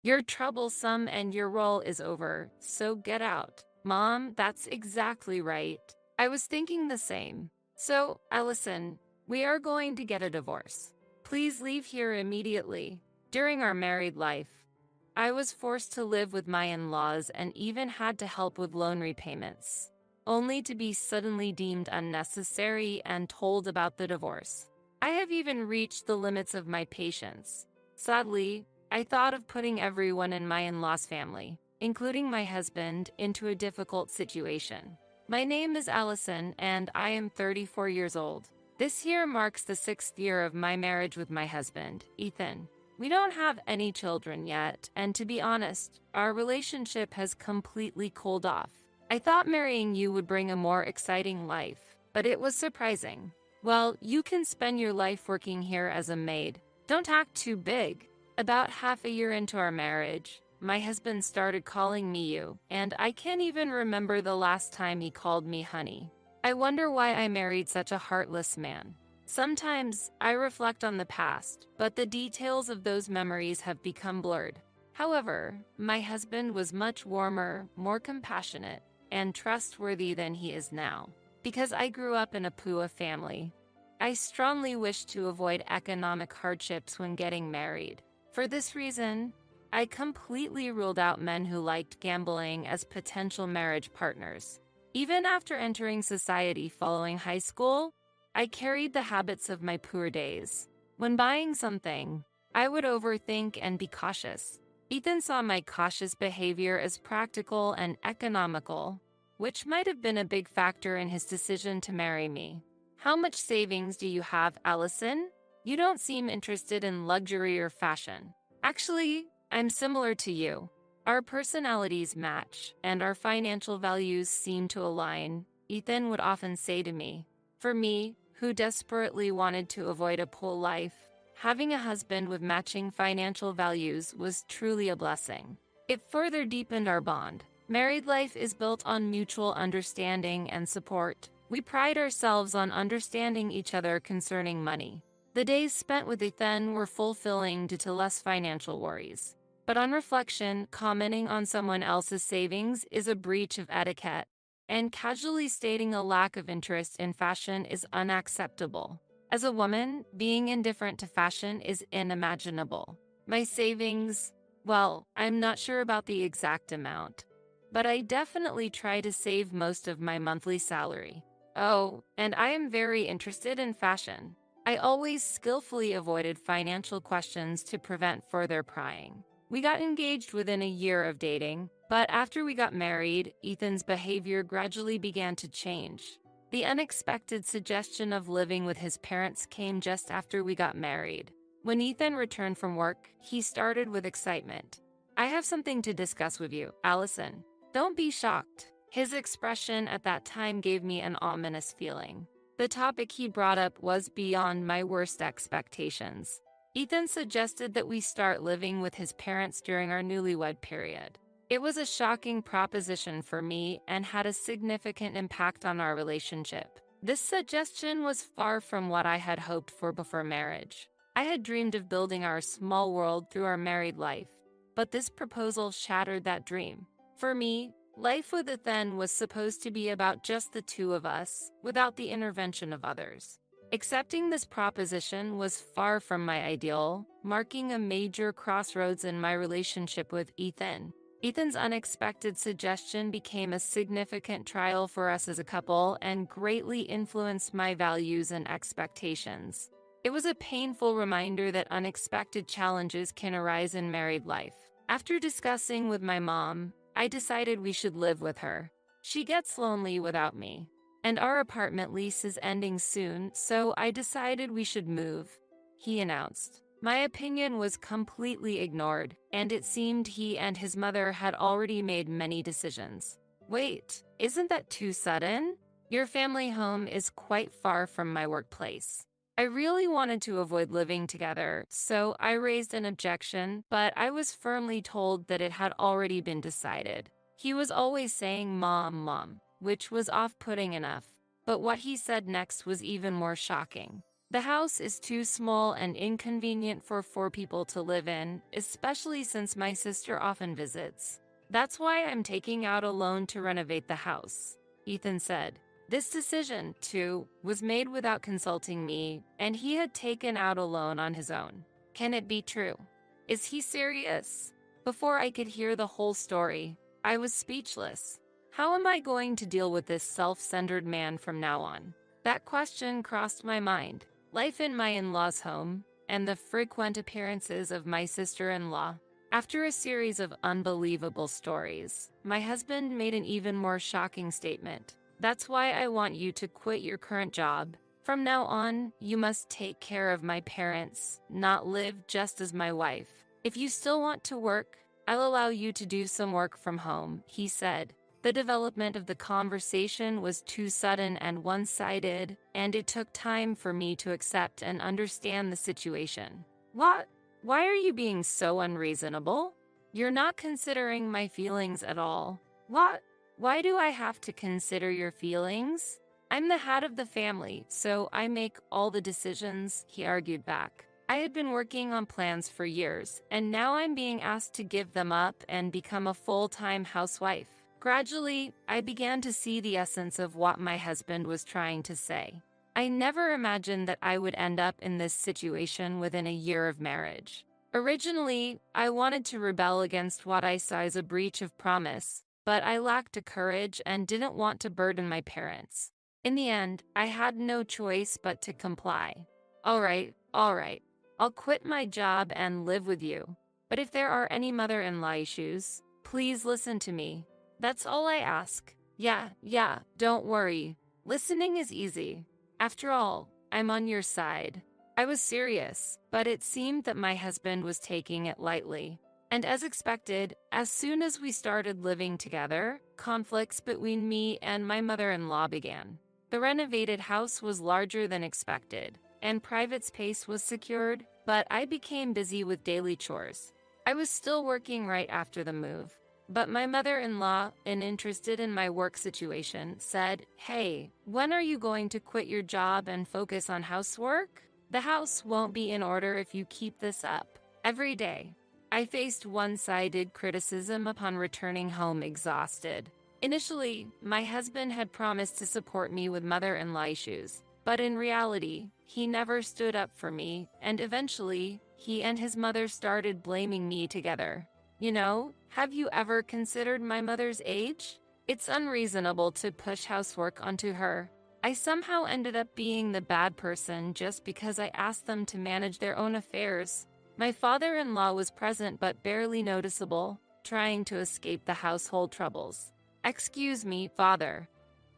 You're troublesome and your role is over, so get out. Mom, that's exactly right. I was thinking the same. So, Allison, we are going to get a divorce. Please leave here immediately. During our married life, I was forced to live with my in-laws and even had to help with loan repayments, only to be suddenly deemed unnecessary and told about the divorce. I have even reached the limits of my patience. Sadly, I thought of putting everyone in my in-laws family, including my husband, into a difficult situation. My name is Allison and I am 34 years old. This year marks the 6th year of my marriage with my husband, Ethan. We don't have any children yet, and to be honest, our relationship has completely cooled off. I thought marrying you would bring a more exciting life, but it was surprising. Well, you can spend your life working here as a maid. Don't act too big. About half a year into our marriage, my husband started calling me you, and I can't even remember the last time he called me honey. I wonder why I married such a heartless man. Sometimes I reflect on the past, but the details of those memories have become blurred. However, my husband was much warmer, more compassionate, and trustworthy than he is now. Because I grew up in a PUA family, I strongly wish to avoid economic hardships when getting married. For this reason, I completely ruled out men who liked gambling as potential marriage partners. Even after entering society following high school, I carried the habits of my poor days. When buying something, I would overthink and be cautious. Ethan saw my cautious behavior as practical and economical, which might have been a big factor in his decision to marry me. How much savings do you have, Allison? You don't seem interested in luxury or fashion. Actually, I'm similar to you. Our personalities match, and our financial values seem to align, Ethan would often say to me. For me, who desperately wanted to avoid a poor life, having a husband with matching financial values was truly a blessing. It further deepened our bond. Married life is built on mutual understanding and support. We pride ourselves on understanding each other concerning money. The days spent with Ethan were fulfilling due to less financial worries. But on reflection, commenting on someone else's savings is a breach of etiquette, and casually stating a lack of interest in fashion is unacceptable. As a woman, being indifferent to fashion is unimaginable. My savings, well, I'm not sure about the exact amount, but I definitely try to save most of my monthly salary. Oh, and I am very interested in fashion. I always skillfully avoided financial questions to prevent further prying. We got engaged within a year of dating, but after we got married, Ethan's behavior gradually began to change. The unexpected suggestion of living with his parents came just after we got married. When Ethan returned from work, he started with excitement. I have something to discuss with you, Allison. Don't be shocked. His expression at that time gave me an ominous feeling. The topic he brought up was beyond my worst expectations. Ethan suggested that we start living with his parents during our newlywed period. It was a shocking proposition for me and had a significant impact on our relationship. This suggestion was far from what I had hoped for before marriage. I had dreamed of building our small world through our married life, but this proposal shattered that dream. For me, life with Ethan was supposed to be about just the two of us, without the intervention of others. Accepting this proposition was far from my ideal, marking a major crossroads in my relationship with Ethan. Ethan's unexpected suggestion became a significant trial for us as a couple and greatly influenced my values and expectations. It was a painful reminder that unexpected challenges can arise in married life. After discussing with my mom, I decided we should live with her. She gets lonely without me, and our apartment lease is ending soon, so I decided we should move, he announced. My opinion was completely ignored, and it seemed he and his mother had already made many decisions. Wait, isn't that too sudden? Your family home is quite far from my workplace. I really wanted to avoid living together, so I raised an objection, but I was firmly told that it had already been decided. He was always saying "Mom, Mom," which was off-putting enough, but what he said next was even more shocking. The house is too small and inconvenient for 4 people to live in, especially since my sister often visits. That's why I'm taking out a loan to renovate the house, Ethan said. This decision, too, was made without consulting me, and he had taken out a loan on his own. Can it be true? Is he serious? Before I could hear the whole story, I was speechless. How am I going to deal with this self-centered man from now on? That question crossed my mind. Life in my in-laws' home, and the frequent appearances of my sister-in-law. After a series of unbelievable stories, my husband made an even more shocking statement. That's why I want you to quit your current job. From now on, you must take care of my parents, not live just as my wife. If you still want to work, I'll allow you to do some work from home, he said. The development of the conversation was too sudden and one-sided, and it took time for me to accept and understand the situation. What? Why are you being so unreasonable? You're not considering my feelings at all. What? Why do I have to consider your feelings? I'm the head of the family, so I make all the decisions, he argued back. I had been working on plans for years, and now I'm being asked to give them up and become a full-time housewife. Gradually, I began to see the essence of what my husband was trying to say. I never imagined that I would end up in this situation within a year of marriage. Originally, I wanted to rebel against what I saw as a breach of promise, but I lacked the courage and didn't want to burden my parents. In the end, I had no choice but to comply. All right, I'll quit my job and live with you. But if there are any mother-in-law issues, please listen to me. That's all I ask. Yeah, don't worry. Listening is easy. After all, I'm on your side. I was serious, but it seemed that my husband was taking it lightly. And as expected, as soon as we started living together, conflicts between me and my mother-in-law began. The renovated house was larger than expected, and private space was secured, but I became busy with daily chores. I was still working right after the move. But my mother-in-law, interested in my work situation, said, "Hey, when are you going to quit your job and focus on housework? The house won't be in order if you keep this up." Every day, I faced one-sided criticism upon returning home exhausted. Initially, my husband had promised to support me with mother-in-law issues, but in reality, he never stood up for me, and eventually, he and his mother started blaming me together. You know, have you ever considered my mother's age? It's unreasonable to push housework onto her. I somehow ended up being the bad person just because I asked them to manage their own affairs. My father-in-law was present but barely noticeable, trying to escape the household troubles. "Excuse me, father.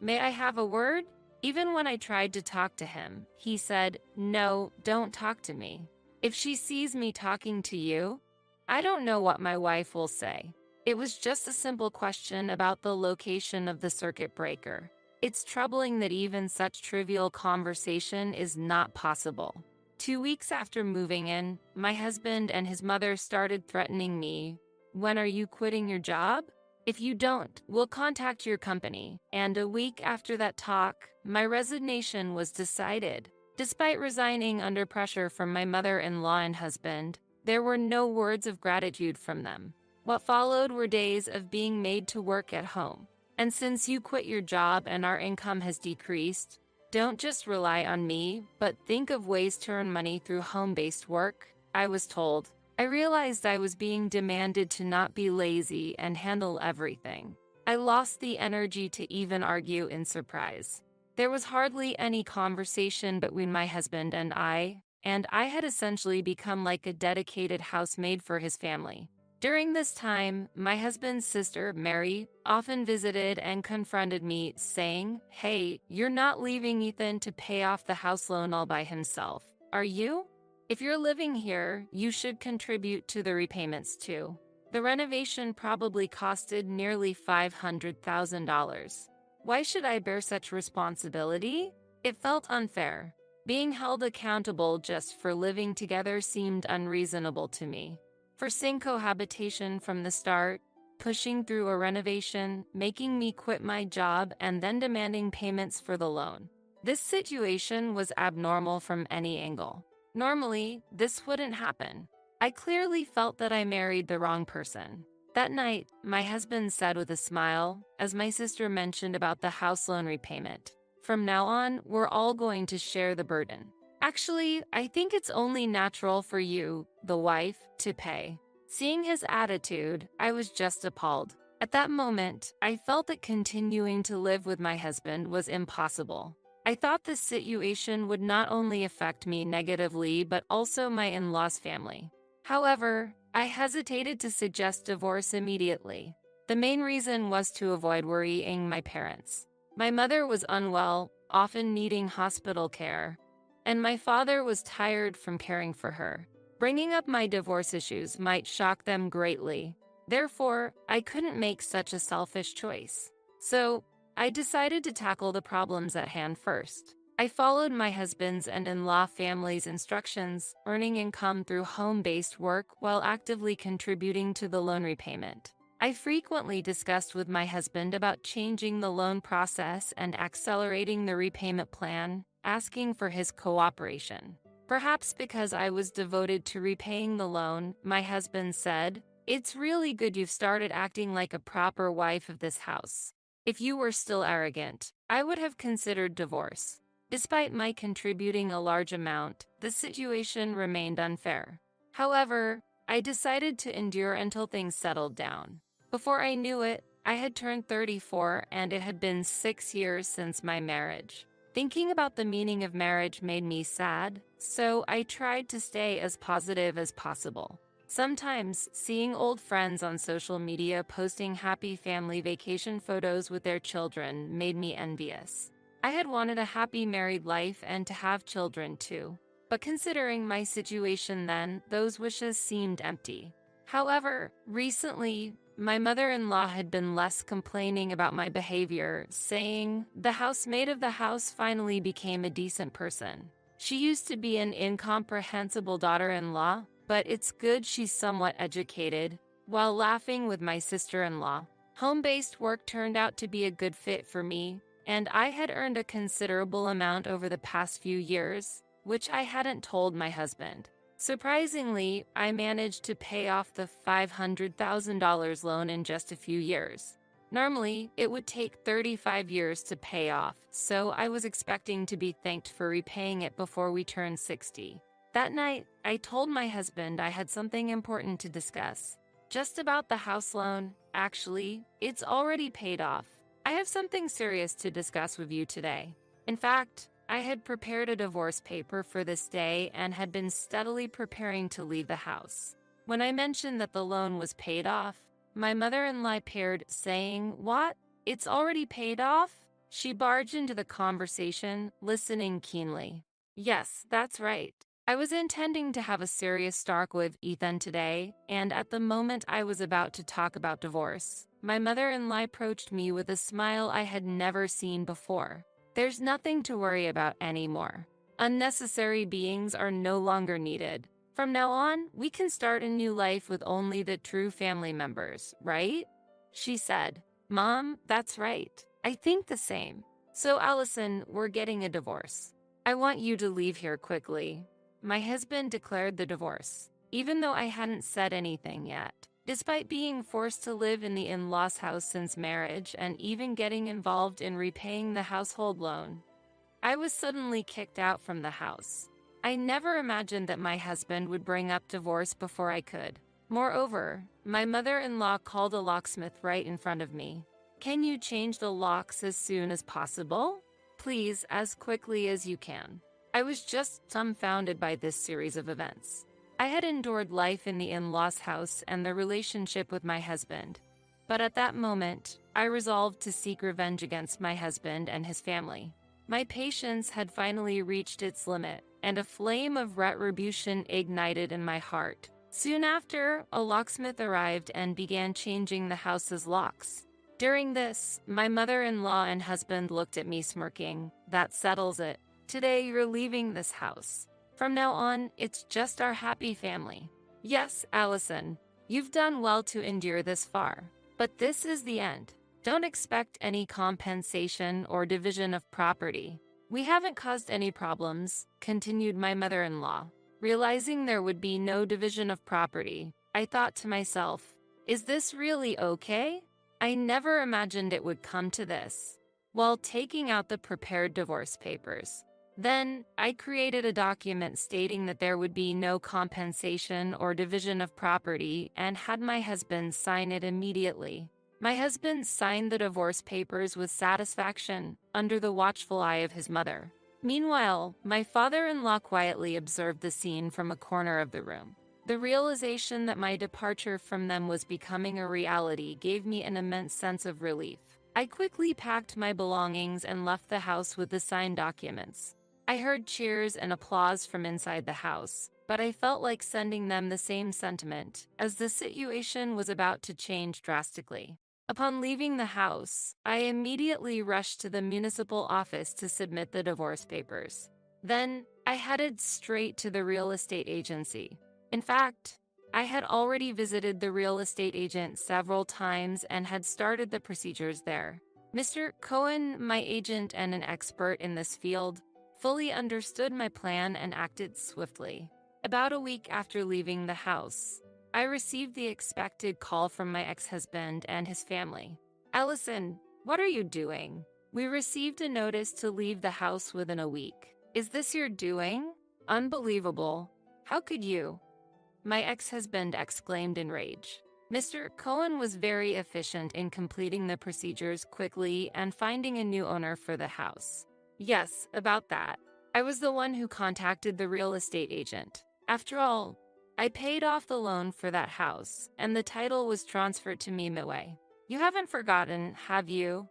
May I have a word?" Even when I tried to talk to him, he said, "No, don't talk to me. If she sees me talking to you, I don't know what my wife will say." It was just a simple question about the location of the circuit breaker. It's troubling that even such trivial conversation is not possible. 2 weeks after moving in, my husband and his mother started threatening me. "When are you quitting your job? If you don't, we'll contact your company." And a week after that talk, my resignation was decided. Despite resigning under pressure from my mother-in-law and husband, there were no words of gratitude from them. What followed were days of being made to work at home. "And since you quit your job and our income has decreased, don't just rely on me, but think of ways to earn money through home-based work," I was told. I realized I was being demanded to not be lazy and handle everything. I lost the energy to even argue in surprise. There was hardly any conversation between my husband and I had essentially become like a dedicated housemaid for his family. During this time, my husband's sister, Mary, often visited and confronted me, saying, "Hey, you're not leaving Ethan to pay off the house loan all by himself, are you? If you're living here, you should contribute to the repayments too." The renovation probably costed nearly $500,000. Why should I bear such responsibility? It felt unfair. Being held accountable just for living together seemed unreasonable to me. Forcing cohabitation from the start, pushing through a renovation, making me quit my job, and then demanding payments for the loan. This situation was abnormal from any angle. Normally, this wouldn't happen. I clearly felt that I married the wrong person. That night, my husband said with a smile, as my sister mentioned about the house loan repayment, "From now on, we're all going to share the burden. Actually, I think it's only natural for you, the wife, to pay." Seeing his attitude, I was just appalled. At that moment, I felt that continuing to live with my husband was impossible. I thought this situation would not only affect me negatively but also my in-laws' family. However, I hesitated to suggest divorce immediately. The main reason was to avoid worrying my parents. My mother was unwell, often needing hospital care, and my father was tired from caring for her. Bringing up my divorce issues might shock them greatly. Therefore, I couldn't make such a selfish choice. So, I decided to tackle the problems at hand first. I followed my husband's and in-law family's instructions, earning income through home-based work while actively contributing to the loan repayment. I frequently discussed with my husband about changing the loan process and accelerating the repayment plan, asking for his cooperation. Perhaps because I was devoted to repaying the loan, my husband said, "It's really good you've started acting like a proper wife of this house. If you were still arrogant, I would have considered divorce." Despite my contributing a large amount, the situation remained unfair. However, I decided to endure until things settled down. Before I knew it, I had turned 34 and it had been 6 years since my marriage. Thinking about the meaning of marriage made me sad, so I tried to stay as positive as possible. Sometimes, seeing old friends on social media posting happy family vacation photos with their children made me envious. I had wanted a happy married life and to have children too. But considering my situation then, those wishes seemed empty. However, recently, my mother-in-law had been less complaining about my behavior, saying, "The housemaid of the house finally became a decent person. She used to be an incomprehensible daughter-in-law, but it's good she's somewhat educated," while laughing with my sister-in-law. Home-based work turned out to be a good fit for me, and I had earned a considerable amount over the past few years, which I hadn't told my husband. Surprisingly, I managed to pay off the $500,000 loan in just a few years. Normally, it would take 35 years to pay off, so I was expecting to be thanked for repaying it before we turned 60. That night, I told my husband I had something important to discuss. Just about the house loan. Actually, it's already paid off. I have something serious to discuss with you today. In fact, I had prepared a divorce paper for this day and had been steadily preparing to leave the house. When I mentioned that the loan was paid off, my mother-in-law appeared, saying, "What? It's already paid off?" She barged into the conversation, listening keenly. "Yes, that's right. I was intending to have a serious talk with Ethan today, and at the moment I was about to talk about divorce, my mother-in-law approached me with a smile I had never seen before. There's nothing to worry about anymore. Unnecessary beings are no longer needed. From now on, we can start a new life with only the true family members, right?" She said. "Mom, that's right. I think the same. So Allison, we're getting a divorce. I want you to leave here quickly." My husband declared the divorce, even though I hadn't said anything yet. Despite being forced to live in the in-laws' house since marriage and even getting involved in repaying the household loan, I was suddenly kicked out from the house. I never imagined that my husband would bring up divorce before I could. Moreover, my mother-in-law called a locksmith right in front of me. "Can you change the locks as soon as possible? Please, as quickly as you can." I was just dumbfounded by this series of events. I had endured life in the in-laws' house and the relationship with my husband. But at that moment, I resolved to seek revenge against my husband and his family. My patience had finally reached its limit, and a flame of retribution ignited in my heart. Soon after, a locksmith arrived and began changing the house's locks. During this, my mother-in-law and husband looked at me smirking. "That settles it. Today you're leaving this house. From now on, it's just our happy family." Yes, Allison, you've done well to endure this far. But this is the end. Don't expect any compensation or division of property. We haven't caused any problems, continued my mother-in-law. Realizing there would be no division of property, I thought to myself, is this really okay? I never imagined it would come to this. While taking out the prepared divorce papers, then I created a document stating that there would be no compensation or division of property and had my husband sign it immediately. My husband signed the divorce papers with satisfaction, under the watchful eye of his mother. Meanwhile, my father-in-law quietly observed the scene from a corner of the room. The realization that my departure from them was becoming a reality gave me an immense sense of relief. I quickly packed my belongings and left the house with the signed documents. I heard cheers and applause from inside the house, but I felt like sending them the same sentiment, as the situation was about to change drastically. Upon leaving the house, I immediately rushed to the municipal office to submit the divorce papers. Then, I headed straight to the real estate agency. In fact, I had already visited the real estate agent several times and had started the procedures there. Mr. Cohen, my agent and an expert in this field, fully understood my plan and acted swiftly. About a week after leaving the house, I received the expected call from my ex-husband and his family. Allison, what are you doing? We received a notice to leave the house within a week. Is this your doing? Unbelievable. How could you? My ex-husband exclaimed in rage. Mr. Cohen was very efficient in completing the procedures quickly and finding a new owner for the house. Yes, about that. I was the one who contacted the real estate agent. After all, I paid off the loan for that house, and the title was transferred to me midway. You haven't forgotten, have you?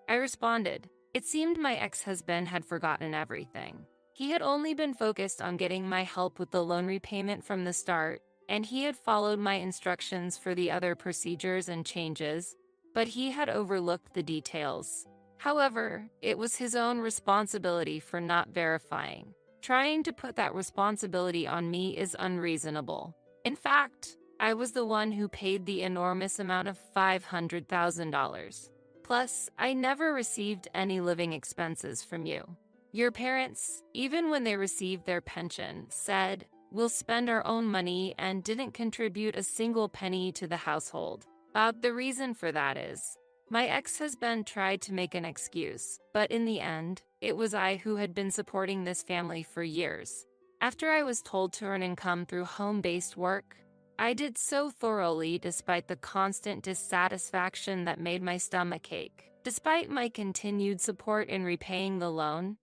I responded. It seemed my ex-husband had forgotten everything. He had only been focused on getting my help with the loan repayment from the start, and he had followed my instructions for the other procedures and changes, but he had overlooked the details. However, it was his own responsibility for not verifying. Trying to put that responsibility on me is unreasonable. In fact, I was the one who paid the enormous amount of $500,000. Plus, I never received any living expenses from you. Your parents, even when they received their pension, said, "We'll spend our own money," and didn't contribute a single penny to the household. The reason for that is, my ex-husband tried to make an excuse, but in the end, it was I who had been supporting this family for years. After I was told to earn income through home-based work, I did so thoroughly despite the constant dissatisfaction that made my stomach ache. Despite my continued support in repaying the loan,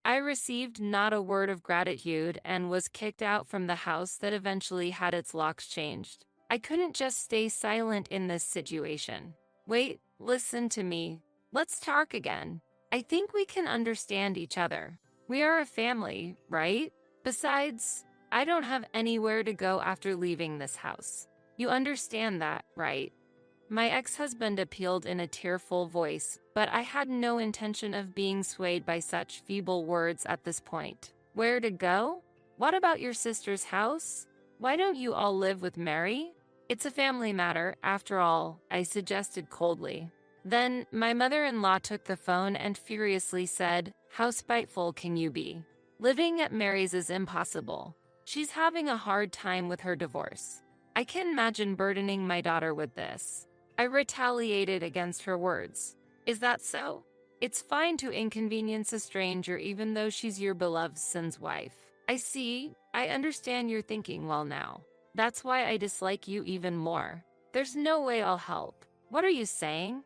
I received not a word of gratitude and was kicked out from the house that eventually had its locks changed. I couldn't just stay silent in this situation. Wait, listen to me. Let's talk again. I think we can understand each other. We are a family, right? Besides, I don't have anywhere to go after leaving this house. You understand that, right? My ex-husband appealed in a tearful voice, but I had no intention of being swayed by such feeble words at this point. Where to go? What about your sister's house? Why don't you all live with Mary? It's a family matter, after all, I suggested coldly. Then, my mother-in-law took the phone and furiously said, "How spiteful can you be? Living at Mary's is impossible. She's having a hard time with her divorce. I can't imagine burdening my daughter with this." I retaliated against her words. Is that so? It's fine to inconvenience a stranger even though she's your beloved son's wife. I see. I understand you're thinking well now. That's why I dislike you even more. There's no way I'll help. What are you saying?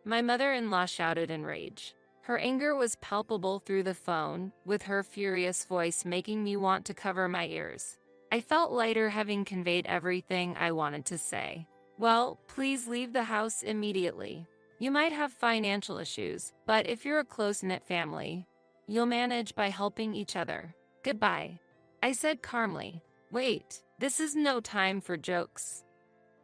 My mother-in-law shouted in rage. Her anger was palpable through the phone, with her furious voice making me want to cover my ears. I felt lighter having conveyed everything I wanted to say. Well, please leave the house immediately. You might have financial issues, but if you're a close-knit family, you'll manage by helping each other. Goodbye. I said calmly. Wait, this is no time for jokes.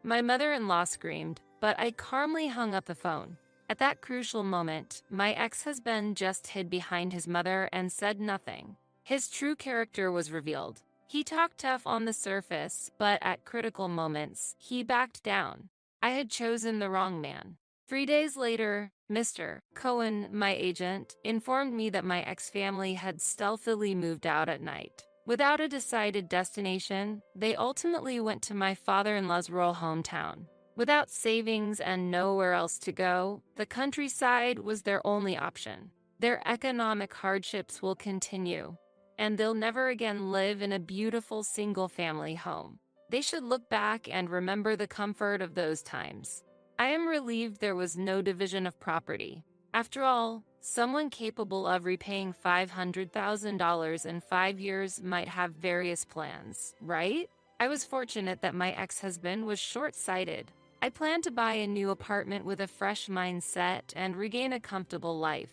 My mother-in-law screamed, but I calmly hung up the phone. At that crucial moment, my ex-husband just hid behind his mother and said nothing. His true character was revealed. He talked tough on the surface, but at critical moments, he backed down. I had chosen the wrong man. 3 days later, Mr. Cohen, my agent, informed me that my ex-family had stealthily moved out at night. Without a decided destination, they ultimately went to my father-in-law's rural hometown. Without savings and nowhere else to go, the countryside was their only option. Their economic hardships will continue, and they'll never again live in a beautiful single-family home. They should look back and remember the comfort of those times. I am relieved there was no division of property. After all, someone capable of repaying $500,000 in 5 years might have various plans, right? I was fortunate that my ex-husband was short-sighted. I plan to buy a new apartment with a fresh mindset and regain a comfortable life.